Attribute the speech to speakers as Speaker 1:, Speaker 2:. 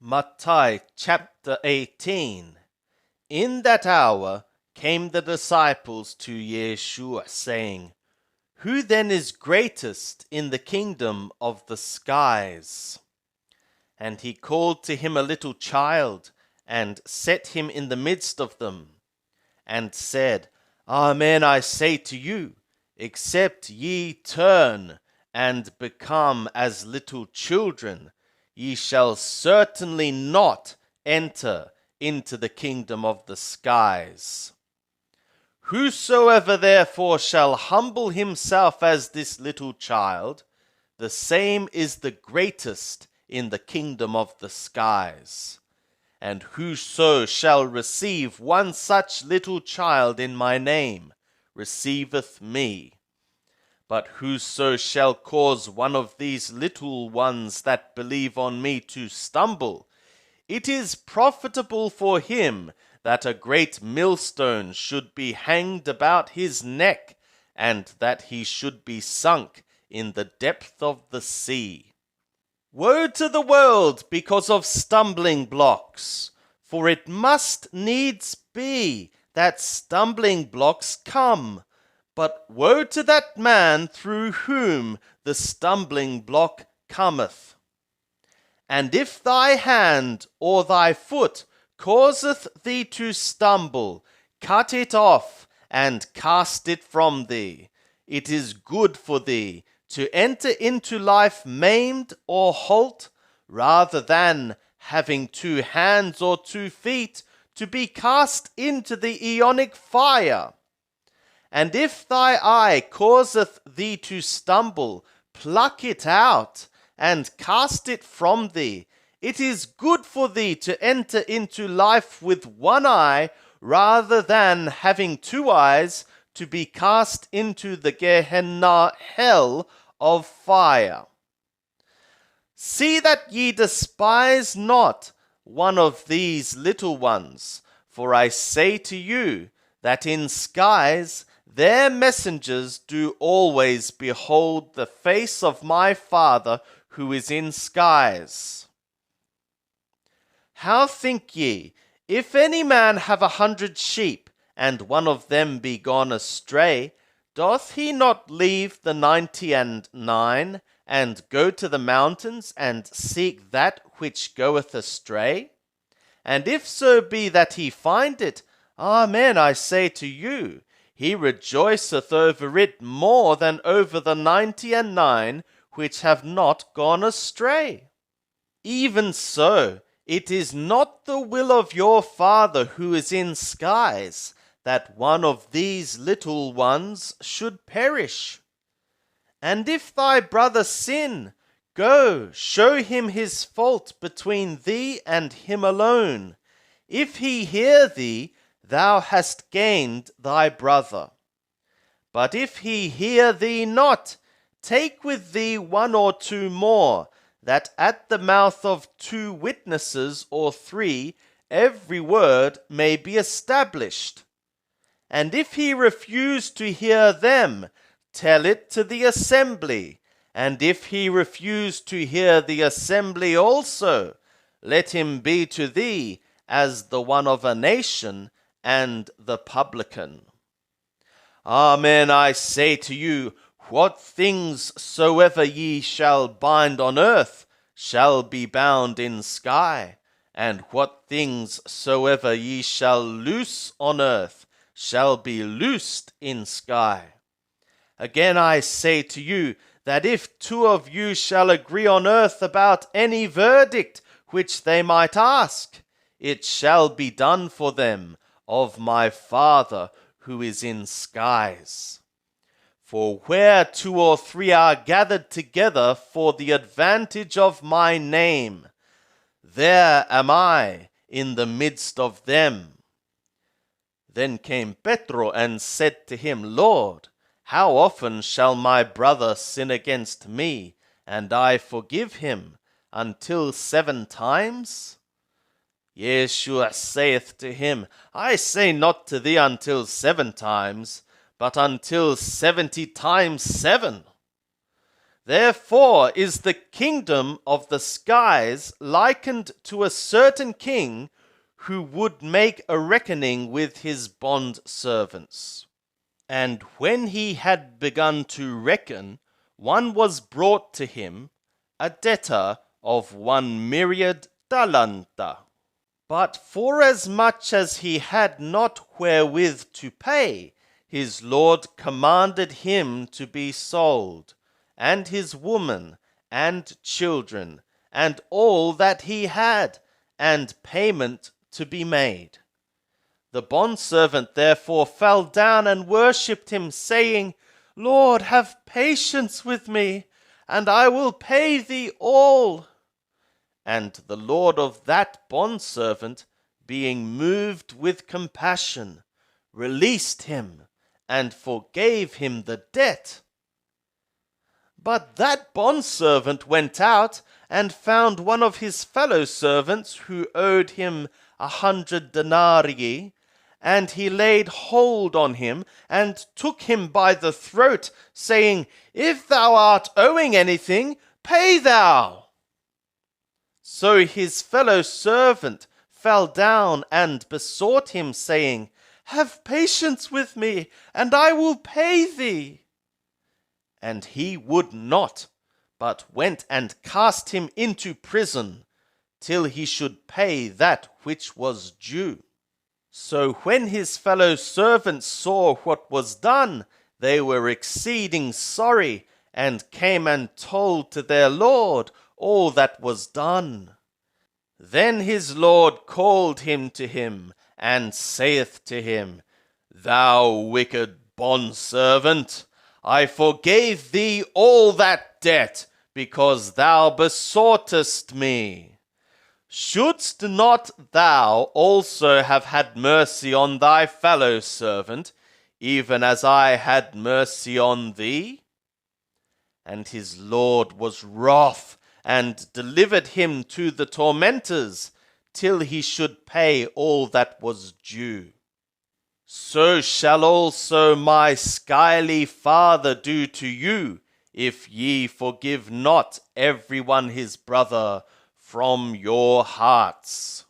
Speaker 1: Matthew chapter 18. In that hour came the disciples to Yeshua, saying, Who then is greatest in the kingdom of the skies? And he called to him a little child, and set him in the midst of them, and said, Amen, I say to you, except ye turn and become as little children, ye shall certainly not enter into the kingdom of the skies. Whosoever therefore shall humble himself as this little child, the same is the greatest in the kingdom of the skies. And whoso shall receive one such little child in my name, receiveth me. But whoso shall cause one of these little ones that believe on me to stumble, it is profitable for him that a great millstone should be hanged about his neck, and that he should be sunk in the depth of the sea. Woe to the world because of stumbling blocks, for it must needs be that stumbling blocks come. But woe to that man through whom the stumbling block cometh. And if thy hand or thy foot causeth thee to stumble, cut it off and cast it from thee. It is good for thee to enter into life maimed or halt, rather than having 2 hands or 2 feet to be cast into the aeonic fire. And if thy eye causeth thee to stumble, pluck it out, and cast it from thee. It is good for thee to enter into life with 1 eye, rather than having 2 eyes, to be cast into the Gehenna hell of fire. See that ye despise not one of these little ones, for I say to you, that in skies their messengers do always behold the face of my Father who is in skies. How think ye, if any man have 100 sheep, and one of them be gone astray, doth he not leave the 99, and go to the mountains, and seek that which goeth astray? And if so be that he find it, Amen, I say to you, he rejoiceth over it more than over the 99 which have not gone astray. Even so, it is not the will of your Father who is in skies, that one of these little ones should perish. And if thy brother sin, go, show him his fault between thee and him alone. If he hear thee, thou hast gained thy brother. But if he hear thee not, take with thee 1 or 2 more, that at the mouth of 2 witnesses or 3 every word may be established. And if he refuse to hear them, tell it to the assembly. And if he refuse to hear the assembly also, let him be to thee as the one of a nation, and the publican. Amen, I say to you, what things soever ye shall bind on earth shall be bound in sky, and what things soever ye shall loose on earth shall be loosed in sky. Again I say to you, that if 2 of you shall agree on earth about any verdict which they might ask, it shall be done for them of my Father who is in skies. For where 2 or 3 are gathered together for the advantage of my name, there am I in the midst of them. Then came Petro and said to him, Lord, how often shall my brother sin against me, and I forgive him? Until 7 times? Yeshua saith to him, I say not to thee until 7 times, but until 70 times 7. Therefore is the kingdom of the skies likened to a certain king who would make a reckoning with his bond servants. And when he had begun to reckon, one was brought to him, a debtor of 1,000,000 talenta. But forasmuch as he had not wherewith to pay, his lord commanded him to be sold, and his woman, and children, and all that he had, and payment to be made. The bondservant therefore fell down and worshipped him, saying, Lord, have patience with me, and I will pay thee all. And the lord of that bondservant, being moved with compassion, released him, and forgave him the debt. But that bondservant went out, and found one of his fellow servants who owed him 100 denarii, and he laid hold on him, and took him by the throat, saying, If thou art owing anything, pay thou. So his fellow servant fell down and besought him, saying, Have patience with me, and I will pay thee. And he would not, but went and cast him into prison, till he should pay that which was due. So when his fellow servants saw what was done, they were exceeding sorry, and came and told to their lord all that was done. Then his lord called him to him, and saith to him, Thou wicked bondservant, I forgave thee all that debt, because thou besoughtest me. Shouldst not thou also have had mercy on thy fellow servant, even as I had mercy on thee? And his lord was wroth, and delivered him to the tormentors, till he should pay all that was due. So shall also my skyly Father do to you, if ye forgive not every one his brother from your hearts.